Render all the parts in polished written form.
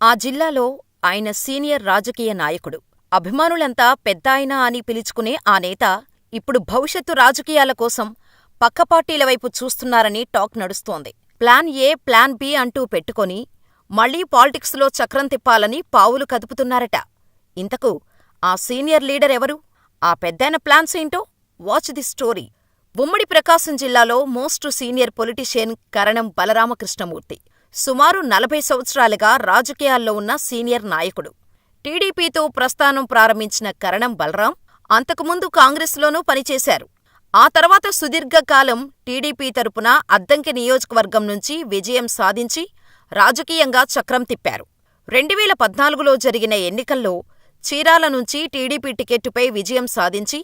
ఆ జిల్లాలో ఆయన సీనియర్ రాజకీయ నాయకుడు. అభిమానులంతా పెద్దాయన అని పిలుచుకునే ఆ నేత ఇప్పుడు భవిష్యత్తు రాజకీయాల కోసం పక్క పార్టీల వైపు చూస్తున్నారని టాక్ నడుస్తోంది. ప్లాన్ ఏ, ప్లాన్ బి అంటూ పెట్టుకొని మళ్లీ పాలిటిక్స్లో చక్రం తిప్పాలని పావులు కదుపుతున్నారట. ఇంతకు ఆ సీనియర్ లీడర్ ఎవరు? ఆ పెద్దాయన ప్లాన్స్ ఏంటో వాచ్ ది స్టోరీ. ఉమ్మడి ప్రకాశం జిల్లాలో మోస్ట్ సీనియర్ పొలిటీషియన్ కరణం బలరామకృష్ణమూర్తి. సుమారు 40 సంవత్సరాలుగా రాజకీయాల్లో ఉన్న సీనియర్ నాయకుడు. టీడీపీతో ప్రస్థానం ప్రారంభించిన కరణం బలరాం అంతకుముందు కాంగ్రెస్లోనూ పనిచేశారు. ఆ తర్వాత సుదీర్ఘకాలం టీడీపీ తరపున అద్దంకి నియోజకవర్గం నుంచి విజయం సాధించి రాజకీయంగా చక్రం తిప్పారు. 2014లో జరిగిన ఎన్నికల్లో చీరాల నుంచి టీడీపీ టికెట్టుపై విజయం సాధించి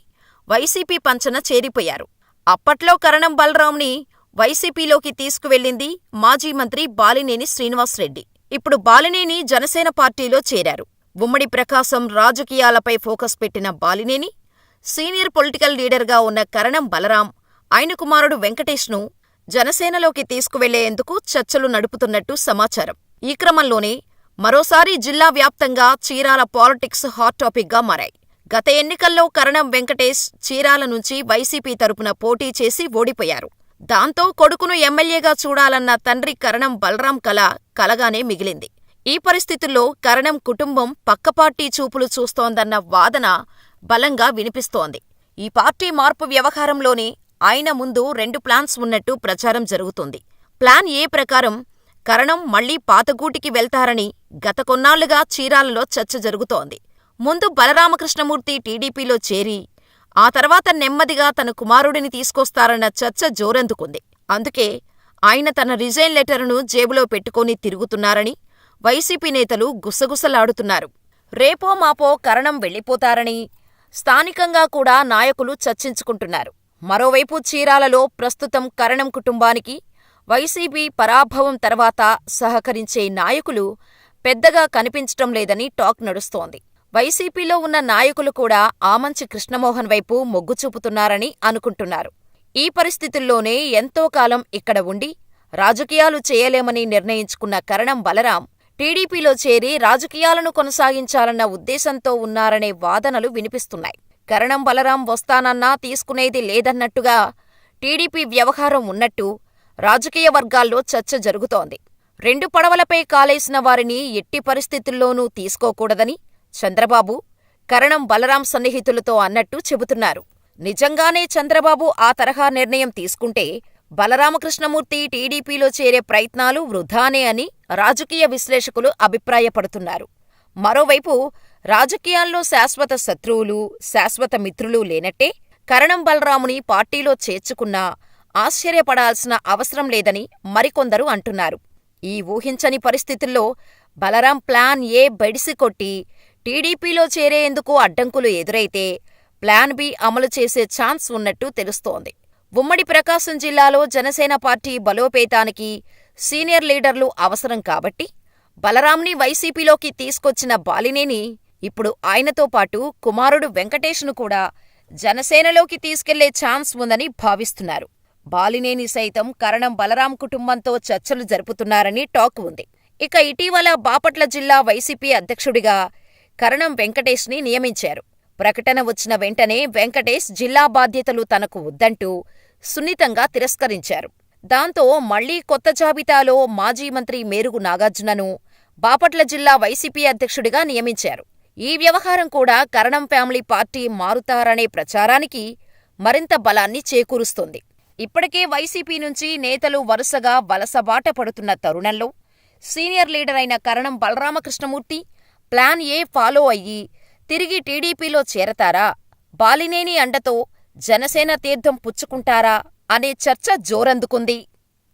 వైసీపీ పంచన చేరిపోయారు. అప్పట్లో కరణం బలరాంని వైసీపీలోకి తీసుకువెళ్ళింది మాజీ మంత్రి బాలినేని శ్రీనివాస్రెడ్డి. ఇప్పుడు బాలినేని జనసేన పార్టీలో చేరారు. ఉమ్మడి ప్రకాశం రాజకీయాలపై ఫోకస్ పెట్టిన బాలినేని, సీనియర్ పొలిటికల్ లీడర్గా ఉన్న కరణం బలరాం, ఆయన కుమారుడు వెంకటేష్ను జనసేనలోకి తీసుకువెళ్లేందుకు చర్చలు నడుపుతున్నట్టు సమాచారం. ఈ క్రమంలోనే మరోసారి జిల్లా వ్యాప్తంగా చీరాల పాలిటిక్స్ హాట్ టాపిక్గా మారాయి. గత ఎన్నికల్లో కరణం వెంకటేష్ చీరాల నుంచి వైసీపీ తరపున పోటీ చేసి ఓడిపోయారు. దాంతో కొడుకును ఎమ్మెల్యేగా చూడాలన్న తండ్రి కరణం బలరాం కల కలగానే మిగిలింది. ఈ పరిస్థితుల్లో కరణం కుటుంబం పక్కపార్టీ చూపులు చూస్తోందన్న వాదన బలంగా వినిపిస్తోంది. ఈ పార్టీ మార్పు వ్యవహారంలోనే ఆయన ముందు 2 ప్లాన్స్ ఉన్నట్టు ప్రచారం జరుగుతోంది. ప్లాన్ ఏ ప్రకారం కరణం మళ్లీ పాతగూటికి వెళ్తారని గత కొన్నాళ్లుగా చీరాలలో చర్చ జరుగుతోంది. ముందు బలరామకృష్ణమూర్తి టీడీపీలో చేరి ఆ తర్వాత నెమ్మదిగా తన కుమారుడిని తీసుకొస్తారన్న చర్చ జోరందుకుంది. అందుకే ఆయన తన రిజైన్ లెటరును జేబులో పెట్టుకుని తిరుగుతున్నారని వైసీపీ నేతలు గుసగుసలాడుతున్నారు. రేపో మాపో కరణం వెళ్లిపోతారని స్థానికంగా కూడా నాయకులు చర్చించుకుంటున్నారు. మరోవైపు చీరాలలో ప్రస్తుతం కరణం కుటుంబానికి వైసీపీ పరాభవం తర్వాత సహకరించే నాయకులు పెద్దగా కనిపించటం లేదని టాక్ నడుస్తోంది. వైసీపీలో ఉన్న నాయకులు కూడా ఆమంచి కృష్ణమోహన్ వైపు మొగ్గు చూపుతున్నారని అనుకుంటున్నారు. ఈ పరిస్థితుల్లోనే ఎంతో కాలం ఇక్కడ ఉండి రాజకీయాలు చేయలేమని నిర్ణయించుకున్న కరణం బలరాం టీడీపీలో చేరి రాజకీయాలను కొనసాగించాలన్న ఉద్దేశంతో ఉన్నారనే వాదనలు వినిపిస్తున్నాయి. కరణం బలరాం వస్తానన్నా తీసుకునేది లేదన్నట్టుగా టీడీపీ వ్యవహారం ఉన్నట్టు రాజకీయ వర్గాల్లో చర్చ జరుగుతోంది. 2 పడవలపై కాలేసిన వారిని ఎట్టి పరిస్థితుల్లోనూ తీసుకోకూడదని చంద్రబాబు, కరణం బలరాం సన్నిహితులతో అన్నట్టు చెబుతున్నారు. నిజంగానే చంద్రబాబు ఆ తరహా నిర్ణయం తీసుకుంటే బలరామకృష్ణమూర్తి టీడీపీలో చేరే ప్రయత్నాలు వృథానే అని రాజకీయ విశ్లేషకులు అభిప్రాయపడుతున్నారు. మరోవైపు రాజకీయాల్లో శాశ్వత శత్రువులు, శాశ్వత మిత్రులు లేనట్టే కరణం బలరాముని పార్టీలో చేర్చుకున్నా ఆశ్చర్యపడాల్సిన అవసరం లేదని మరికొందరు అంటున్నారు. ఈ ఊహించని పరిస్థితుల్లో బలరాం ప్లాన్ ఏ బెడిసికొట్టి టీడీపీలో చేరేందుకు అడ్డంకులు ఎదురైతే ప్లాన్ బి అమలు చేసే ఛాన్స్ ఉన్నట్టు తెలుస్తోంది. ఉమ్మడి ప్రకాశం జిల్లాలో జనసేన పార్టీ బలోపేతానికి సీనియర్ లీడర్లు అవసరం కాబట్టి బలరాంని వైసీపీలోకి తీసుకొచ్చిన బాలినేని ఇప్పుడు ఆయనతో పాటు కుమారుడు వెంకటేష్ను కూడా జనసేనలోకి తీసుకెళ్లే ఛాన్స్ ఉందని భావిస్తున్నారు. బాలినేని సైతం కరణం బలరాం కుటుంబంతో చర్చలు జరుపుతున్నారని టాక్ ఉంది. ఇక ఇటీవల బాపట్ల జిల్లా వైసీపీ అధ్యక్షుడిగా కరణం వెంకటేష్ని నియమించారు. ప్రకటన వచ్చిన వెంటనే వెంకటేష్ జిల్లా బాధ్యతలు తనకు వద్దంటూ సున్నితంగా తిరస్కరించారు. దాంతో మళ్లీ కొత్త జాబితాలో మాజీ మంత్రి మేరుగు నాగార్జునను బాపట్ల జిల్లా వైసీపీ అధ్యక్షుడిగా నియమించారు. ఈ వ్యవహారం కూడా కరణం ఫ్యామిలీ పార్టీ మారుతారనే ప్రచారానికి మరింత బలాన్ని చేకూరుస్తోంది. ఇప్పటికే వైసీపీ నుంచి నేతలు వరుసగా వలసబాట పడుతున్న తరుణంలో సీనియర్ లీడర్ అయిన కరణం బలరామకృష్ణమూర్తి ప్లాన్ ఏ ఫాలో అయ్యి తిరిగి టీడీపీలో చేరతారా, బాలినేని అండతో జనసేన తీర్థం పుచ్చుకుంటారా అనే చర్చ జోరందుకుంది.